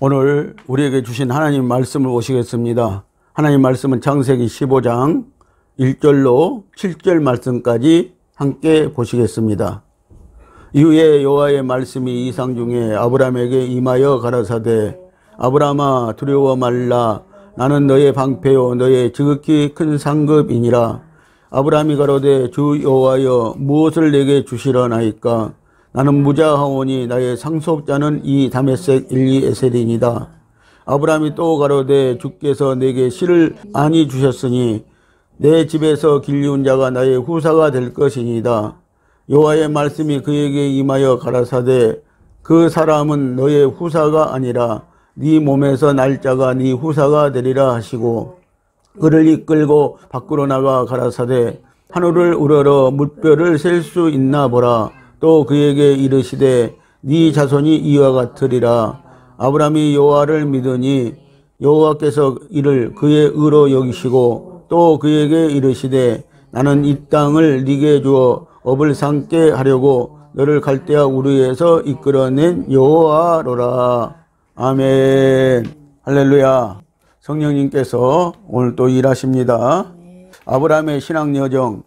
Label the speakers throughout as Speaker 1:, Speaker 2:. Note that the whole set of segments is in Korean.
Speaker 1: 오늘 우리에게 주신 하나님 말씀을 보시겠습니다. 하나님 말씀은 창세기 15장 1절로 7절 말씀까지 함께 보시겠습니다. 이후에 여호와의 말씀이 이상 중에 아브라함에게 임하여 가라사대 아브라함아 두려워 말라 나는 너의 방패요 너의 지극히 큰 상급이니라. 아브라함이 가로되 주 여호와여 무엇을 내게 주시려나이까. 나는 무자하오니 나의 상속자는 이 다메섹 엘리에셀이니이다. 아브라함이 또 가로되 주께서 내게 실을 아니 주셨으니 내 집에서 길리운 자가 나의 후사가 될 것이니이다. 여호와의 말씀이 그에게 임하여 가라사대 그 사람은 너의 후사가 아니라 네 몸에서 날 자가 네 후사가 되리라 하시고 그를 이끌고 밖으로 나가 가라사대 하늘을 우러러 물별을 셀 수 있나 보라. 또 그에게 이르시되 네 자손이 이와 같으리라. 아브라함이 여호와를 믿으니 여호와께서 이를 그의 의로 여기시고 또 그에게 이르시되 나는 이 땅을 네게 주어 업을 삼게 하려고 너를 갈대아 우르에서 이끌어낸 여호와로라. 아멘. 할렐루야. 성령님께서 오늘 또 일하십니다. 아브라함의 신앙 여정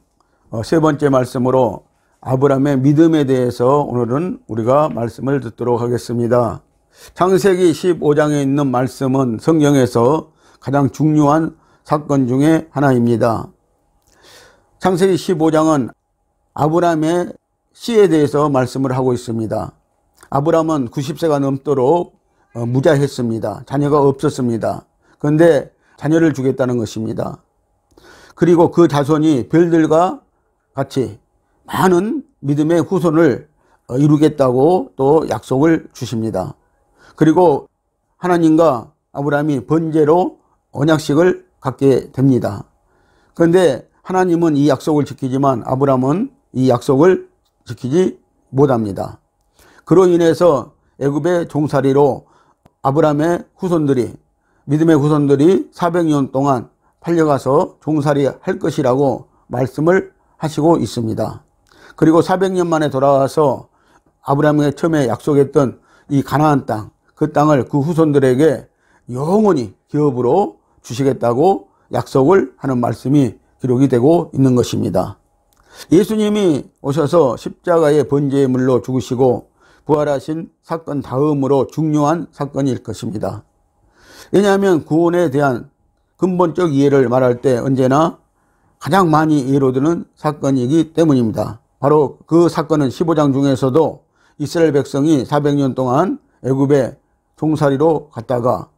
Speaker 1: 세 번째 말씀으로 아브라함의 믿음에 대해서 오늘은 우리가 말씀을 듣도록 하겠습니다. 창세기 15장에 있는 말씀은 성경에서 가장 중요한 사건 중에 하나입니다. 창세기 15장은 아브라함의 씨에 대해서 말씀을 하고 있습니다. 아브라함은 90세가 넘도록 무자했습니다. 자녀가 없었습니다. 그런데 자녀를 주겠다는 것입니다. 그리고 그 자손이 별들과 같이 많은 믿음의 후손을 이루겠다고 또 약속을 주십니다. 그리고 하나님과 아브라함이 번제로 언약식을 갖게 됩니다. 그런데 하나님은 이 약속을 지키지만 아브라함은 이 약속을 지키지 못합니다. 그로 인해서 애굽의 종살이로 아브라함의 후손들이 믿음의 후손들이 400년 동안 팔려가서 종살이 할 것이라고 말씀을 하시고 있습니다. 그리고 400년 만에 돌아와서 아브라함에게 처음에 약속했던 이 가나안 땅, 그 땅을 그 후손들에게 영원히 기업으로 주시겠다고 약속을 하는 말씀이 기록이 되고 있는 것입니다. 예수님이 오셔서 십자가의 번제물로 죽으시고 부활하신 사건 다음으로 중요한 사건일 것입니다. 왜냐하면 구원에 대한 근본적 이해를 말할 때 언제나 가장 많이 예로 드는 사건이기 때문입니다. 바로 그 사건은 15장 중에서도 이스라엘 백성이 400년 동안 애굽에 종살이로 갔다가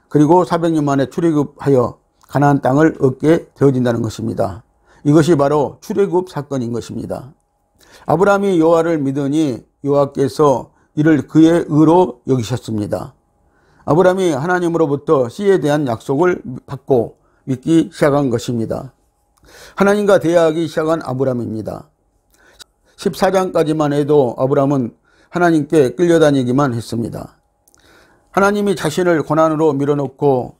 Speaker 1: 그리고 400년 만에 출애굽하여 가나안 땅을 얻게 되어진다는 것입니다. 이것이 바로 출애굽 사건인 것입니다. 아브라함이 여호와를 믿으니 여호와께서 이를 그의 의로 여기셨습니다. 아브라함이 하나님으로부터 씨에 대한 약속을 받고 믿기 시작한 것입니다. 하나님과 대화하기 시작한 아브라함입니다. 14장까지만 해도 아브라함은 하나님께 끌려다니기만 했습니다. 하나님이 자신을 고난으로 밀어놓고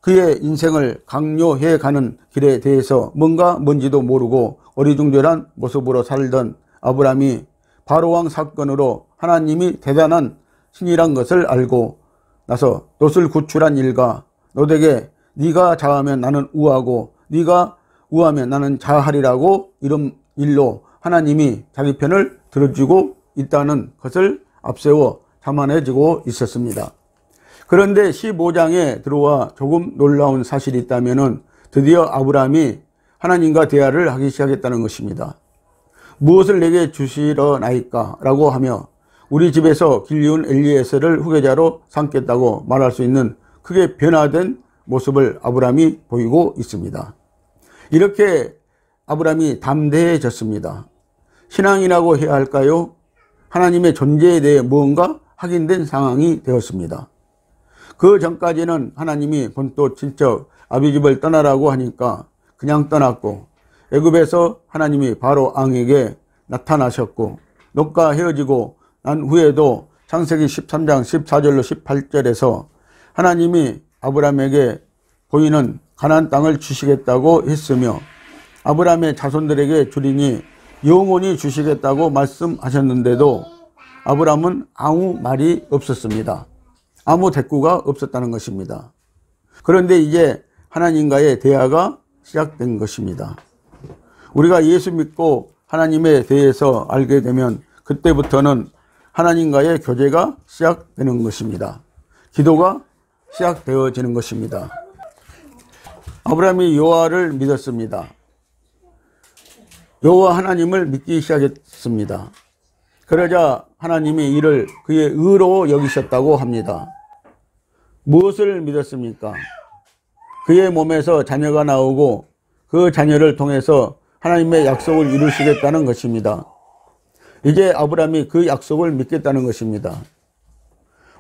Speaker 1: 그의 인생을 강요해 가는 길에 대해서 뭔지도 모르고 어리둥절한 모습으로 살던 아브라함이 바로왕 사건으로 하나님이 대단한 신이란 것을 알고 나서 롯을 구출한 일과 롯에게 네가 자하면 나는 우하고 네가 우하면 나는 자하리라고 이런 일로 하나님이 자기 편을 들어주고 있다는 것을 앞세워 자만해지고 있었습니다. 그런데 15장에 들어와 조금 놀라운 사실이 있다면 드디어 아브라함이 하나님과 대화를 하기 시작했다는 것입니다. 무엇을 내게 주시려나이까 라고 하며 우리 집에서 길리운 엘리에셀을 후계자로 삼겠다고 말할 수 있는 크게 변화된 모습을 아브라함이 보이고 있습니다. 이렇게 아브라함이 담대해졌습니다. 신앙이라고 해야 할까요? 하나님의 존재에 대해 무언가 확인된 상황이 되었습니다. 그 전까지는 하나님이 본토 친척 아비집을 떠나라고 하니까 그냥 떠났고 애굽에서 하나님이 바로 왕에게 나타나셨고 롯과 헤어지고 난 후에도 창세기 13장 14절로 18절에서 하나님이 아브라함에게 보이는 가나안 땅을 주시겠다고 했으며 아브라함의 자손들에게 주리니 영원히 주시겠다고 말씀하셨는데도 아브라함은 아무 말이 없었습니다. 아무 대꾸가 없었다는 것입니다. 그런데 이제 하나님과의 대화가 시작된 것입니다. 우리가 예수 믿고 하나님에 대해서 알게 되면 그때부터는 하나님과의 교제가 시작되는 것입니다. 기도가 시작되어지는 것입니다. 아브라함이 여호와를 믿었습니다. 여호와 하나님을 믿기 시작했습니다. 그러자 하나님이 이를 그의 의로 여기셨다고 합니다. 무엇을 믿었습니까? 그의 몸에서 자녀가 나오고 그 자녀를 통해서 하나님의 약속을 이루시겠다는 것입니다. 이제 아브라함이 그 약속을 믿겠다는 것입니다.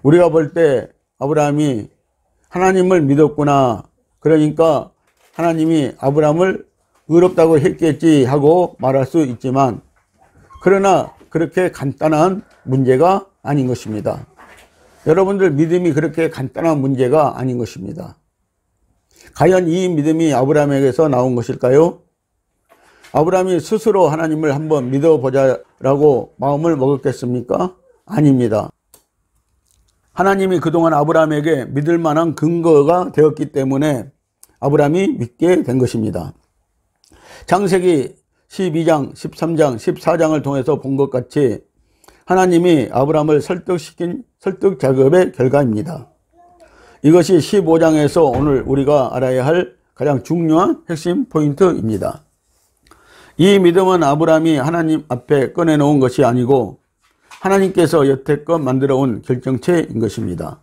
Speaker 1: 우리가 볼 때 아브라함이 하나님을 믿었구나. 그러니까 하나님이 아브라함을 의롭다고 했겠지 하고 말할 수 있지만, 그러나 그렇게 간단한 문제가 아닌 것입니다. 여러분들 믿음이 그렇게 간단한 문제가 아닌 것입니다. 과연 이 믿음이 아브라함에게서 나온 것일까요? 아브라함이 스스로 하나님을 한번 믿어보자라고 마음을 먹었겠습니까? 아닙니다. 하나님이 그동안 아브라함에게 믿을 만한 근거가 되었기 때문에 아브라함이 믿게 된 것입니다. 창세기 12장, 13장, 14장을 통해서 본 것 같이 하나님이 아브라함을 설득시킨 설득 작업의 결과입니다. 이것이 15장에서 오늘 우리가 알아야 할 가장 중요한 핵심 포인트입니다. 이 믿음은 아브라함이 하나님 앞에 꺼내놓은 것이 아니고 하나님께서 여태껏 만들어온 결정체인 것입니다.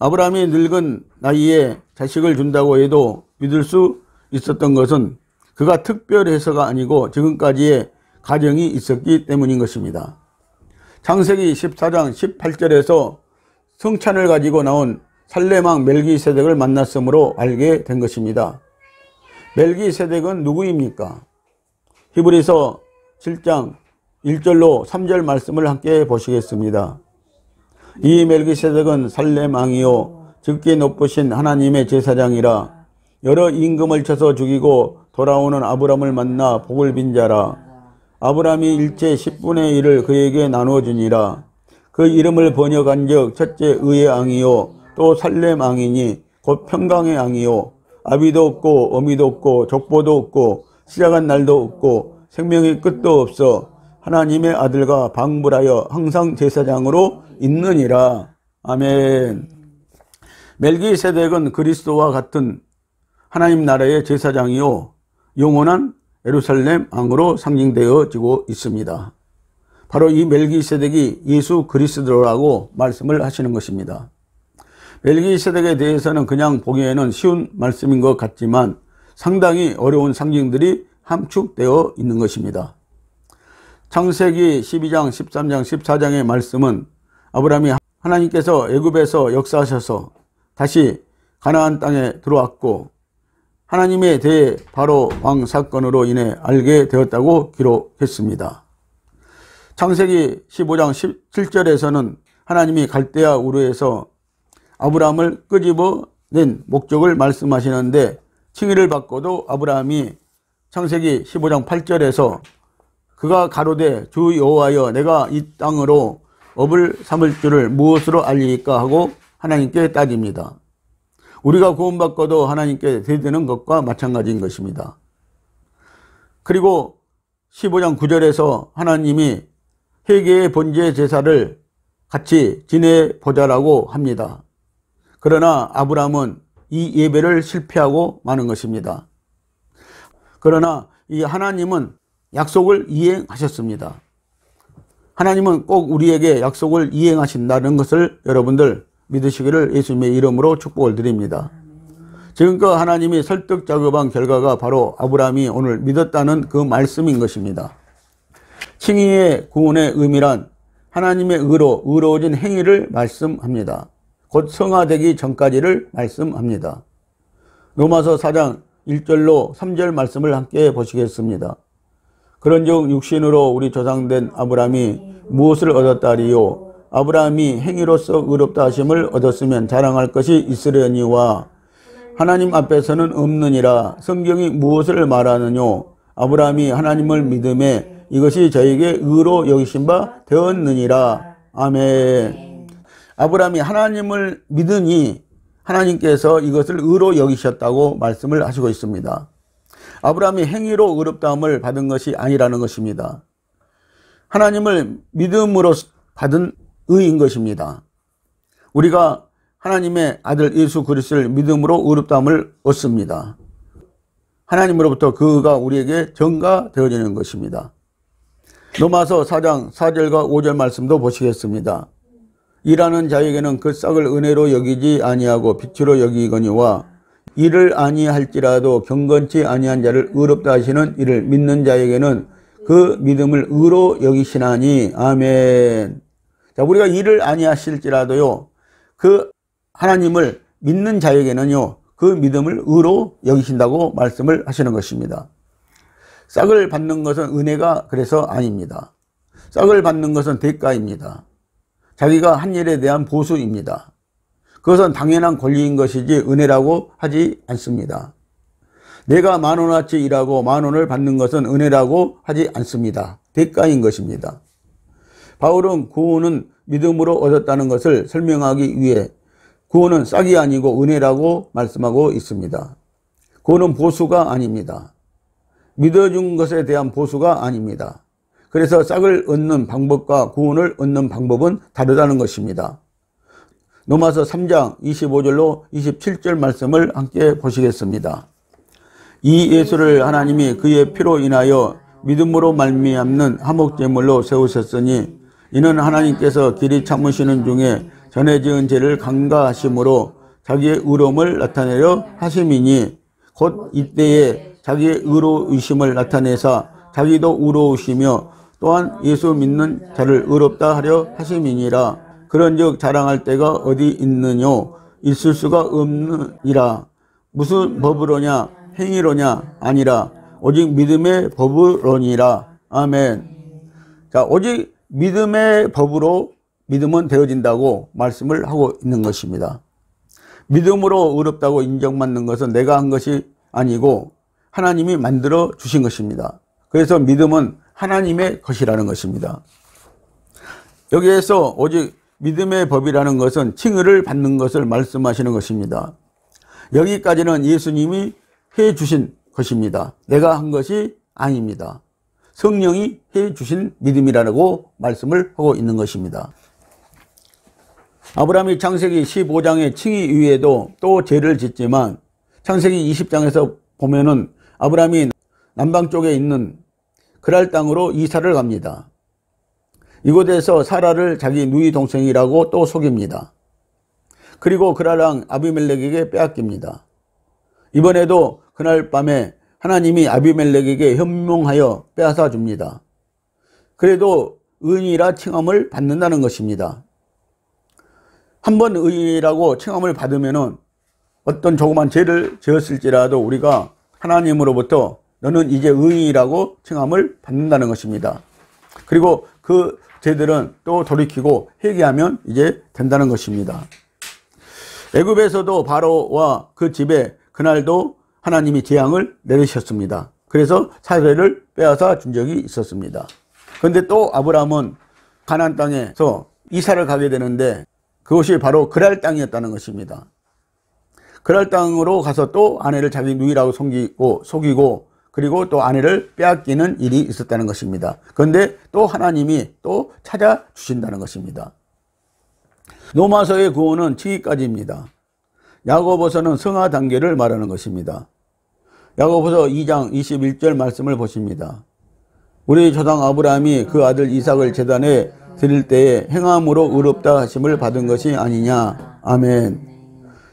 Speaker 1: 아브라함이 늙은 나이에 자식을 준다고 해도 믿을 수 있었던 것은 그가 특별해서가 아니고 지금까지의 가정이 있었기 때문인 것입니다. 창세기 14장 18절에서 성찬을 가지고 나온 살레망 멜기세덱을 만났으므로 알게 된 것입니다. 멜기세덱은 누구입니까? 히브리서 7장 1절로 3절 말씀을 함께 보시겠습니다. 이 멜기세덱은 살렘 왕이요 즉기 높으신 하나님의 제사장이라. 여러 임금을 쳐서 죽이고 돌아오는 아브람을 만나 복을 빈 자라. 아브람이 일체 10분의 1을 그에게 나눠주니라. 그 이름을 번역한 적 첫째 의의 왕이요 또 살렘 왕이니 곧 평강의 왕이요 아비도 없고 어미도 없고 족보도 없고 시작한 날도 없고 생명의 끝도 없어 하나님의 아들과 방불하여 항상 제사장으로 있느니라. 아멘. 멜기세덱은 그리스도와 같은 하나님 나라의 제사장이요 영원한 예루살렘 왕으로 상징되어지고 있습니다. 바로 이 멜기세덱이 예수 그리스도라고 말씀을 하시는 것입니다. 멜기세덱에 대해서는 그냥 보기에는 쉬운 말씀인 것 같지만 상당히 어려운 상징들이 함축되어 있는 것입니다. 창세기 12장, 13장, 14장의 말씀은 아브라함이 하나님께서 애굽에서 역사하셔서 다시 가나안 땅에 들어왔고 하나님에 대해 바로 왕 사건으로 인해 알게 되었다고 기록했습니다. 창세기 15장 17절에서는 하나님이 갈대아 우르에서 아브라함을 끄집어낸 목적을 말씀하시는데 칭의를 받고도 아브라함이 창세기 15장 8절에서 그가 가로되 주 여호와여 내가 이 땅으로 업을 삼을 줄을 무엇으로 알리까 하고 하나님께 따집니다. 우리가 구원받고도 하나님께 대드는 것과 마찬가지인 것입니다. 그리고 15장 9절에서 하나님이 회개의 번제 제사를 같이 지내보자라고 합니다. 그러나 아브라함은 이 예배를 실패하고 마는 것입니다. 그러나 이 하나님은 약속을 이행하셨습니다. 하나님은 꼭 우리에게 약속을 이행하신다는 것을 여러분들 믿으시기를 예수님의 이름으로 축복을 드립니다. 지금껏 하나님이 설득 작업한 결과가 바로 아브라함이 오늘 믿었다는 그 말씀인 것입니다. 칭의의 구원의 의미란 하나님의 의로 의로워진 행위를 말씀합니다. 곧 성화되기 전까지를 말씀합니다. 로마서 4장 1절로 3절 말씀을 함께 보시겠습니다. 그런즉 육신으로 우리 조상된 아브라함이 무엇을 얻었다리요? 아브라함이 행위로서 의롭다 하심을 얻었으면 자랑할 것이 있으려니와 하나님 앞에서는 없느니라. 성경이 무엇을 말하느뇨? 아브라함이 하나님을 믿음에 이것이 저에게 의로 여기신 바 되었느니라. 아멘. 아브라함이 하나님을 믿으니 하나님께서 이것을 의로 여기셨다고 말씀을 하시고 있습니다. 아브라함이 행위로 의롭다함을 받은 것이 아니라는 것입니다. 하나님을 믿음으로 받은 의인 것입니다. 우리가 하나님의 아들 예수 그리스도를 믿음으로 의롭다함을 얻습니다. 하나님으로부터 그가 우리에게 전가되어지는 것입니다. 로마서 4장 4절과 5절 말씀도 보시겠습니다. 일하는 자에게는 그 싹을 은혜로 여기지 아니하고 빛으로 여기거니와 이를 아니할지라도 경건치 아니한 자를 의롭다 하시는 이를 믿는 자에게는 그 믿음을 의로 여기시나니. 아멘. 자, 우리가 이를 아니하실지라도요, 그 하나님을 믿는 자에게는요, 그 믿음을 의로 여기신다고 말씀을 하시는 것입니다. 싹을 받는 것은 은혜가 그래서 아닙니다. 싹을 받는 것은 대가입니다. 자기가 한 일에 대한 보수입니다. 그것은 당연한 권리인 것이지 은혜라고 하지 않습니다. 내가 10,000원어치 일하고 10,000원을 받는 것은 은혜라고 하지 않습니다. 대가인 것입니다. 바울은 구원은 믿음으로 얻었다는 것을 설명하기 위해 구원은 싹이 아니고 은혜라고 말씀하고 있습니다. 구원은 보수가 아닙니다. 믿어준 것에 대한 보수가 아닙니다. 그래서 싹을 얻는 방법과 구원을 얻는 방법은 다르다는 것입니다. 로마서 3장 25절로 27절 말씀을 함께 보시겠습니다. 이 예수를 하나님이 그의 피로 인하여 믿음으로 말미암는 화목제물로 세우셨으니 이는 하나님께서 길이 참으시는 중에 전에 지은 죄를 간과하심으로 자기의 의로움을 나타내려 하심이니 곧 이때에 자기의 의로우심을 나타내사 자기도 의로우시며 또한 예수 믿는 자를 의롭다 하려 하심이니라. 그런즉 자랑할 때가 어디 있느뇨? 있을 수가 없느니라. 무슨 법으로냐? 행위로냐? 아니라 오직 믿음의 법으로니라. 아멘. 자, 오직 믿음의 법으로 믿음은 되어진다고 말씀을 하고 있는 것입니다. 믿음으로 의롭다고 인정받는 것은 내가 한 것이 아니고 하나님이 만들어 주신 것입니다. 그래서 믿음은 하나님의 것이라는 것입니다. 여기에서 오직 믿음의 법이라는 것은 칭의를 받는 것을 말씀하시는 것입니다. 여기까지는 예수님이 해 주신 것입니다. 내가 한 것이 아닙니다. 성령이 해 주신 믿음이라고 말씀을 하고 있는 것입니다. 아브라함이 창세기 15장의 칭의 이후에도 또 죄를 짓지만 창세기 20장에서 보면은 아브라함이 남방 쪽에 있는 그랄 땅으로 이사를 갑니다. 이곳에서 사라를 자기 누이 동생이라고 또 속입니다. 그리고 그랄 왕 아비멜렉에게 빼앗깁니다. 이번에도 그날 밤에 하나님이 아비멜렉에게 현몽하여 빼앗아 줍니다. 그래도 의인이라 칭함을 받는다는 것입니다. 한번 의인이라고 칭함을 받으면은 어떤 조그만 죄를 지었을지라도 우리가 하나님으로부터 너는 이제 의인이라고 칭함을 받는다는 것입니다. 그리고 그 죄들은 또 돌이키고 회개하면 이제 된다는 것입니다. 애굽에서도 바로와 그 집에 그날도 하나님이 재앙을 내리셨습니다. 그래서 사례를 빼앗아 준 적이 있었습니다. 그런데 또 아브라함은 가나안 땅에서 이사를 가게 되는데 그것이 바로 그랄 땅이었다는 것입니다. 그랄 땅으로 가서 또 아내를 자기 누이라고 속이고 그리고 또 아내를 빼앗기는 일이 있었다는 것입니다. 그런데 또 하나님이 또 찾아주신다는 것입니다. 로마서의 구원은 칭의까지입니다. 야고보서는 성화 단계를 말하는 것입니다. 야고보서 2장 21절 말씀을 보십니다. 우리 조상 아브라함이 그 아들 이삭을 제단에 드릴 때에 행함으로 의롭다 하심을 받은 것이 아니냐. 아멘.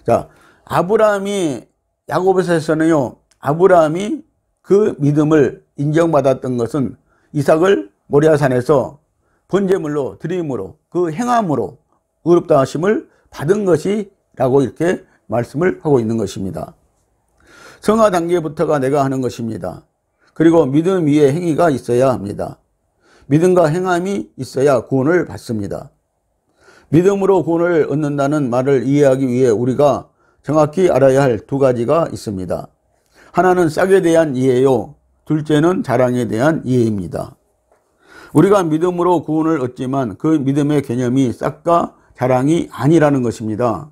Speaker 1: 자, 아브라함이 야고보서에서는요, 아브라함이 그 믿음을 인정받았던 것은 이삭을 모리아산에서 번제물로 드림으로 그 행함으로 의롭다 하심을 받은 것이라고 이렇게 말씀을 하고 있는 것입니다. 성화 단계부터가 내가 하는 것입니다. 그리고 믿음 위에 행위가 있어야 합니다. 믿음과 행함이 있어야 구원을 받습니다. 믿음으로 구원을 얻는다는 말을 이해하기 위해 우리가 정확히 알아야 할 두 가지가 있습니다. 하나는 싹에 대한 이해요. 둘째는 자랑에 대한 이해입니다. 우리가 믿음으로 구원을 얻지만 그 믿음의 개념이 싹과 자랑이 아니라는 것입니다.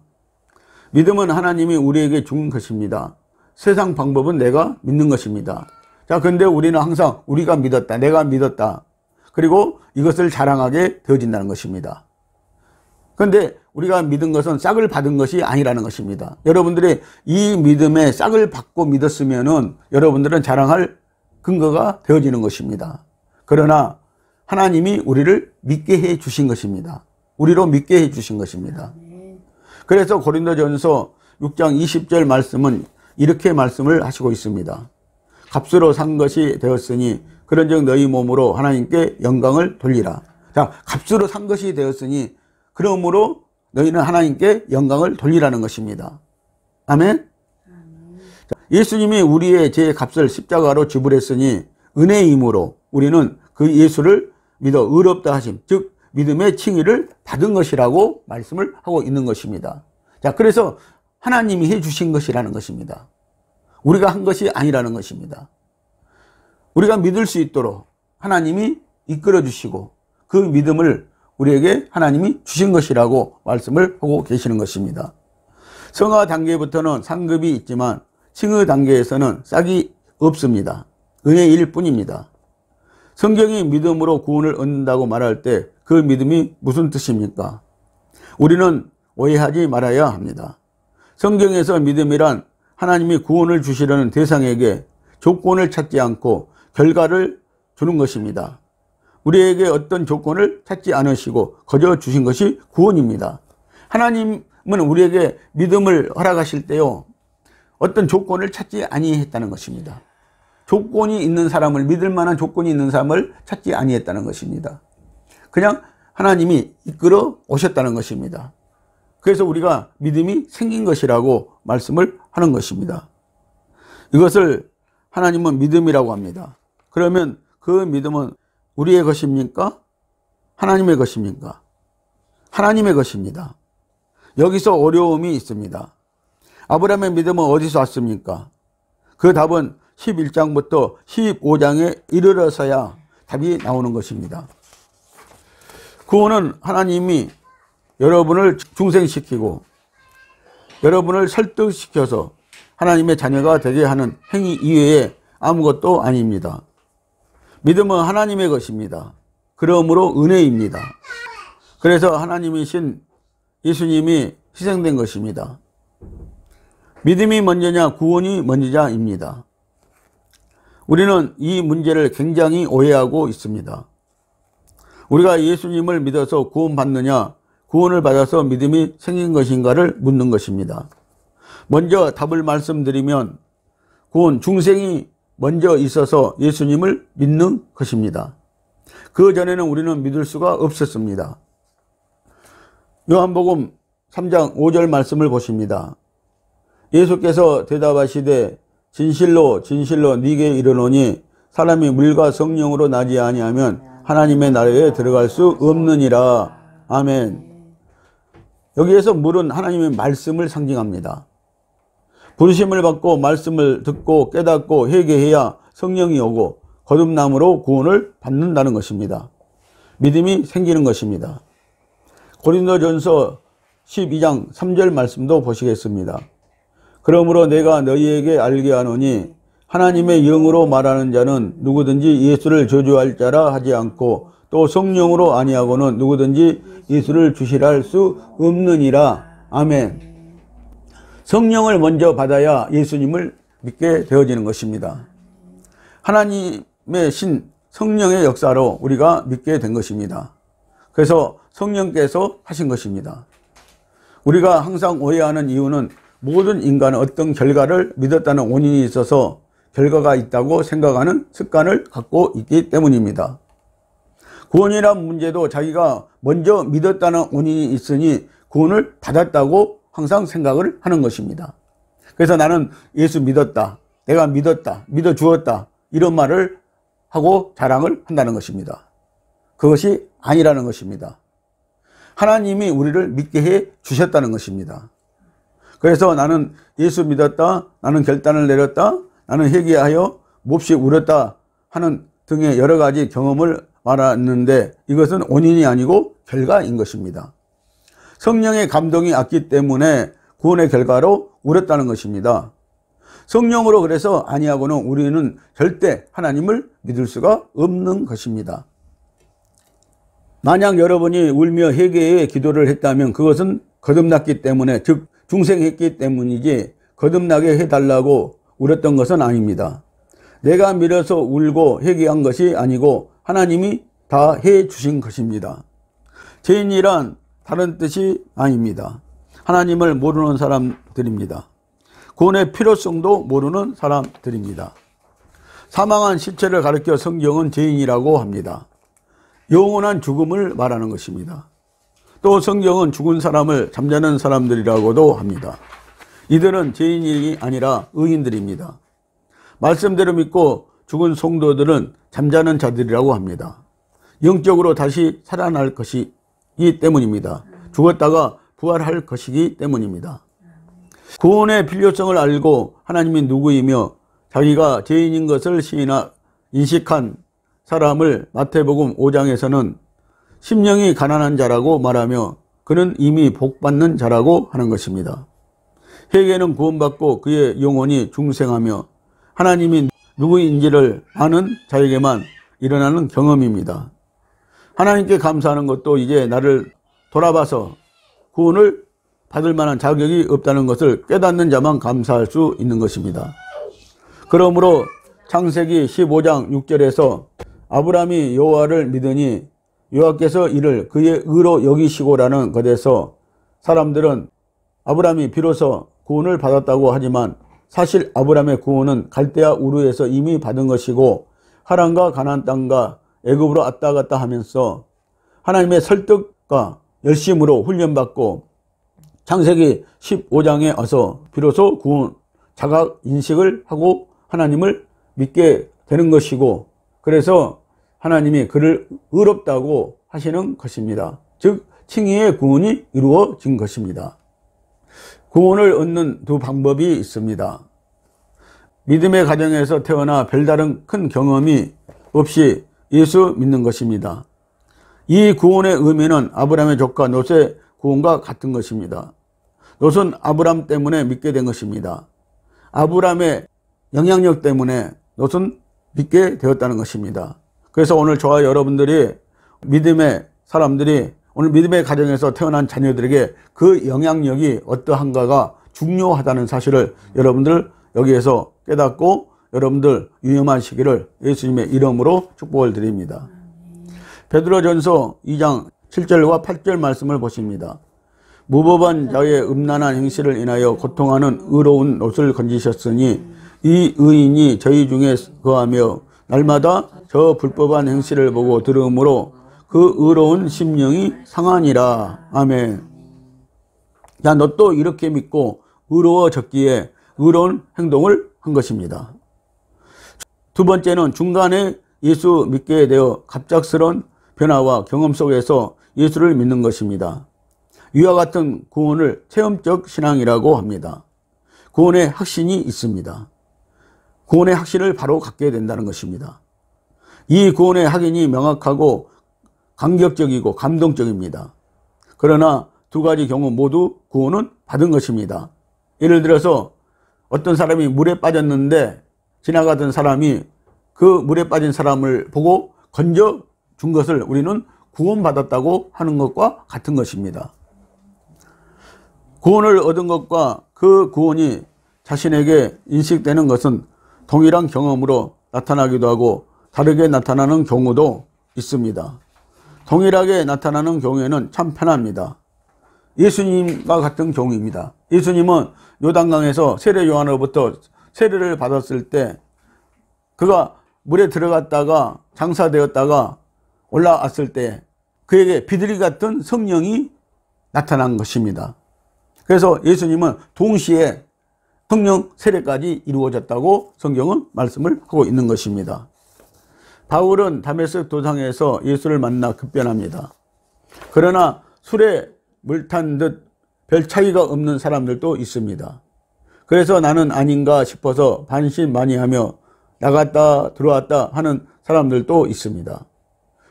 Speaker 1: 믿음은 하나님이 우리에게 준 것입니다. 세상 방법은 내가 믿는 것입니다. 자, 근데 우리는 항상 우리가 믿었다, 내가 믿었다. 그리고 이것을 자랑하게 되어진다는 것입니다. 그런데 우리가 믿은 것은 싹을 받은 것이 아니라는 것입니다. 여러분들이 이 믿음에 싹을 받고 믿었으면은 여러분들은 자랑할 근거가 되어지는 것입니다. 그러나 하나님이 우리를 믿게 해 주신 것입니다. 우리로 믿게 해 주신 것입니다. 그래서 고린도전서 6장 20절 말씀은 이렇게 말씀을 하시고 있습니다. 값으로 산 것이 되었으니 그런즉 너희 몸으로 하나님께 영광을 돌리라. 자, 값으로 산 것이 되었으니 그러므로 너희는 하나님께 영광을 돌리라는 것입니다. 아멘. 자, 예수님이 우리의 죄의 값을 십자가로 지불했으니 은혜의 힘으로 우리는 그 예수를 믿어 의롭다 하심, 즉 믿음의 칭의를 받은 것이라고 말씀을 하고 있는 것입니다. 자, 그래서 하나님이 해 주신 것이라는 것입니다. 우리가 한 것이 아니라는 것입니다. 우리가 믿을 수 있도록 하나님이 이끌어 주시고 그 믿음을 우리에게 하나님이 주신 것이라고 말씀을 하고 계시는 것입니다. 성화 단계부터는 상급이 있지만 칭의 단계에서는 싹이 없습니다. 은혜일 뿐입니다. 성경이 믿음으로 구원을 얻는다고 말할 때 그 믿음이 무슨 뜻입니까? 우리는 오해하지 말아야 합니다. 성경에서 믿음이란 하나님이 구원을 주시려는 대상에게 조건을 찾지 않고 결과를 주는 것입니다. 우리에게 어떤 조건을 찾지 않으시고 거저 주신 것이 구원입니다. 하나님은 우리에게 믿음을 허락하실 때요, 어떤 조건을 찾지 아니했다는 것입니다. 조건이 있는 사람을, 믿을 만한 조건이 있는 사람을 찾지 아니했다는 것입니다. 그냥 하나님이 이끌어 오셨다는 것입니다. 그래서 우리가 믿음이 생긴 것이라고 말씀을 하는 것입니다. 이것을 하나님은 믿음이라고 합니다. 그러면 그 믿음은 우리의 것입니까? 하나님의 것입니까? 하나님의 것입니다. 여기서 어려움이 있습니다. 아브라함의 믿음은 어디서 왔습니까? 그 답은 11장부터 15장에 이르러서야 답이 나오는 것입니다. 구원은 하나님이 여러분을 중생시키고 여러분을 설득시켜서 하나님의 자녀가 되게 하는 행위 이외에 아무것도 아닙니다. 믿음은 하나님의 것입니다. 그러므로 은혜입니다. 그래서 하나님이신 예수님이 희생된 것입니다. 믿음이 먼저냐 구원이 먼저냐입니다. 우리는 이 문제를 굉장히 오해하고 있습니다. 우리가 예수님을 믿어서 구원받느냐, 구원을 받아서 믿음이 생긴 것인가를 묻는 것입니다. 먼저 답을 말씀드리면 구원, 중생이 먼저 있어서 예수님을 믿는 것입니다. 그 전에는 우리는 믿을 수가 없었습니다. 요한복음 3장 5절 말씀을 보십니다. 예수께서 대답하시되 진실로 진실로 네게 이르노니 사람이 물과 성령으로 나지 아니하면 하나님의 나라에 들어갈 수 없느니라. 아멘. 여기에서 물은 하나님의 말씀을 상징합니다. 부르심을 받고 말씀을 듣고 깨닫고 회개해야 성령이 오고 거듭남으로 구원을 받는다는 것입니다. 믿음이 생기는 것입니다. 고린도전서 12장 3절 말씀도 보시겠습니다. 그러므로 내가 너희에게 알게 하노니 하나님의 영으로 말하는 자는 누구든지 예수를 저주할 자라 하지 않고 또 성령으로 아니하고는 누구든지 예수를 주시라 할 수 없느니라. 아멘. 성령을 먼저 받아야 예수님을 믿게 되어지는 것입니다. 하나님의 신 성령의 역사로 우리가 믿게 된 것입니다. 그래서 성령께서 하신 것입니다. 우리가 항상 오해하는 이유는 모든 인간은 어떤 결과를 믿었다는 원인이 있어서 결과가 있다고 생각하는 습관을 갖고 있기 때문입니다. 구원이란 문제도 자기가 먼저 믿었다는 원인이 있으니 구원을 받았다고 항상 생각을 하는 것입니다. 그래서 나는 예수 믿었다, 내가 믿었다, 믿어주었다, 이런 말을 하고 자랑을 한다는 것입니다. 그것이 아니라는 것입니다. 하나님이 우리를 믿게 해 주셨다는 것입니다. 그래서 나는 예수 믿었다, 나는 결단을 내렸다, 나는 회개하여 몹시 울었다 하는 등의 여러 가지 경험을 말하는데 이것은 원인이 아니고 결과인 것입니다. 성령의 감동이 왔기 때문에 구원의 결과로 울었다는 것입니다. 성령으로 그래서 아니하고는 우리는 절대 하나님을 믿을 수가 없는 것입니다. 만약 여러분이 울며 회개의 기도를 했다면 그것은 거듭났기 때문에, 즉 중생했기 때문이지 거듭나게 해달라고 울었던 것은 아닙니다. 내가 밀어서 울고 회개한 것이 아니고 하나님이 다 해주신 것입니다. 죄인이란 다른 뜻이 아닙니다. 하나님을 모르는 사람들입니다. 구원의 필요성도 모르는 사람들입니다. 사망한 시체를 가리켜 성경은 죄인이라고 합니다. 영원한 죽음을 말하는 것입니다. 또 성경은 죽은 사람을 잠자는 사람들이라고도 합니다. 이들은 죄인이 아니라 의인들입니다. 말씀대로 믿고 죽은 성도들은 잠자는 자들이라고 합니다. 영적으로 다시 살아날 것이기 때문입니다. 죽었다가 부활할 것이기 때문입니다. 구원의 필요성을 알고 하나님이 누구이며 자기가 죄인인 것을 인식한 사람을 마태복음 5장에서는 심령이 가난한 자라고 말하며 그는 이미 복받는 자라고 하는 것입니다. 회개는 구원받고 그의 영혼이 중생하며 하나님이 누구인지를 아는 자에게만 일어나는 경험입니다. 하나님께 감사하는 것도 이제 나를 돌아봐서 구원을 받을 만한 자격이 없다는 것을 깨닫는 자만 감사할 수 있는 것입니다. 그러므로 창세기 15장 6절에서 아브라함이 여호와를 믿으니 여호와께서 이를 그의 의로 여기시고라는 것에서 사람들은 아브라함이 비로소 구원을 받았다고 하지만 사실 아브라함의 구원은 갈대아 우르에서 이미 받은 것이고 하란과 가나안 땅과 애굽으로 왔다 갔다 하면서 하나님의 설득과 열심으로 훈련받고 창세기 15장에 와서 비로소 구원 자각 인식을 하고 하나님을 믿게 되는 것이고, 그래서 하나님이 그를 의롭다고 하시는 것입니다. 즉 칭의의 구원이 이루어진 것입니다. 구원을 얻는 두 방법이 있습니다. 믿음의 가정에서 태어나 별다른 큰 경험이 없이 예수 믿는 것입니다. 이 구원의 의미는 아브라함의 조카 롯의 구원과 같은 것입니다. 롯은 아브라함 때문에 믿게 된 것입니다. 아브라함의 영향력 때문에 롯은 믿게 되었다는 것입니다. 그래서 오늘 저와 여러분들이 믿음의 사람들이 오늘 믿음의 가정에서 태어난 자녀들에게 그 영향력이 어떠한가가 중요하다는 사실을 여러분들 여기에서 깨닫고 여러분들 유념하시기를 예수님의 이름으로 축복을 드립니다. 베드로전서 2장 7절과 8절 말씀을 보십니다. 무법한 자의 음란한 행실을 인하여 고통하는 의로운 롯을 건지셨으니 이 의인이 저희 중에 거하며 날마다 저 불법한 행실을 보고 들음으로 그 의로운 심령이 상하니라. 아멘. 야, 너 또 이렇게 믿고 의로워졌기에 의로운 행동을 한 것입니다. 두 번째는 중간에 예수 믿게 되어 갑작스러운 변화와 경험 속에서 예수를 믿는 것입니다. 이와 같은 구원을 체험적 신앙이라고 합니다. 구원의 확신이 있습니다. 구원의 확신을 바로 갖게 된다는 것입니다. 이 구원의 확인이 명확하고 감격적이고 감동적입니다. 그러나 두 가지 경우 모두 구원은 받은 것입니다. 예를 들어서 어떤 사람이 물에 빠졌는데 지나가던 사람이 그 물에 빠진 사람을 보고 건져 준 것을 우리는 구원받았다고 하는 것과 같은 것입니다. 구원을 얻은 것과 그 구원이 자신에게 인식되는 것은 동일한 경험으로 나타나기도 하고 다르게 나타나는 경우도 있습니다. 동일하게 나타나는 경우에는 참 편합니다. 예수님과 같은 경우입니다. 예수님은 요단강에서 세례 요한으로부터 세례를 받았을 때 그가 물에 들어갔다가 장사되었다가 올라왔을 때 그에게 비둘기 같은 성령이 나타난 것입니다. 그래서 예수님은 동시에 성령 세례까지 이루어졌다고 성경은 말씀을 하고 있는 것입니다. 바울은 다메섹 도상에서 예수를 만나 급변합니다. 그러나 술에 물 탄 듯 별 차이가 없는 사람들도 있습니다. 그래서 나는 아닌가 싶어서 반신반의하며 나갔다 들어왔다 하는 사람들도 있습니다.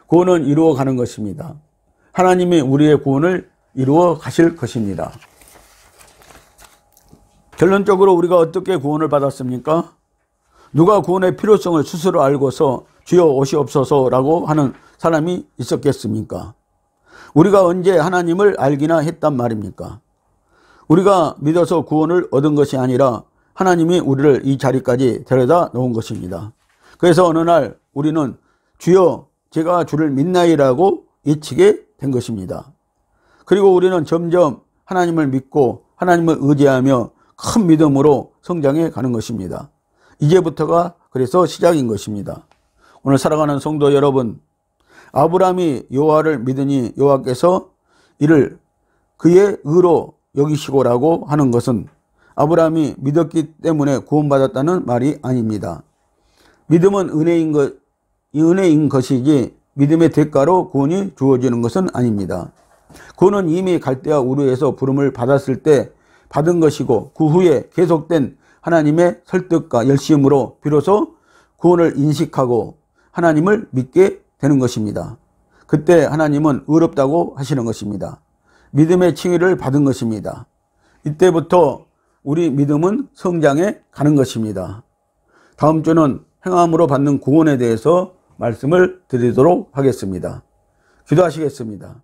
Speaker 1: 구원은 이루어 가는 것입니다. 하나님이 우리의 구원을 이루어 가실 것입니다. 결론적으로 우리가 어떻게 구원을 받았습니까? 누가 구원의 필요성을 스스로 알고서 주여 오시옵소서라고 하는 사람이 있었겠습니까? 우리가 언제 하나님을 알기나 했단 말입니까? 우리가 믿어서 구원을 얻은 것이 아니라 하나님이 우리를 이 자리까지 데려다 놓은 것입니다. 그래서 어느 날 우리는 주여 제가 주를 믿나이라고 외치게 된 것입니다. 그리고 우리는 점점 하나님을 믿고 하나님을 의지하며 큰 믿음으로 성장해 가는 것입니다. 이제부터가 그래서 시작인 것입니다. 오늘 살아가는 성도 여러분, 아브라함이 여호와를 믿으니 여호와께서 이를 그의 의로 여기시고라고 하는 것은 아브라함이 믿었기 때문에 구원받았다는 말이 아닙니다. 믿음은 은혜인 것이지 믿음의 대가로 구원이 주어지는 것은 아닙니다. 구원은 이미 갈대아 우르에서 부름을 받았을 때 받은 것이고 그 후에 계속된 하나님의 설득과 열심으로 비로소 구원을 인식하고 하나님을 믿게 되는 것입니다. 그때 하나님은 의롭다고 하시는 것입니다. 믿음의 칭의를 받은 것입니다. 이때부터 우리 믿음은 성장해 가는 것입니다. 다음 주는 행함으로 받는 구원에 대해서 말씀을 드리도록 하겠습니다. 기도하시겠습니다.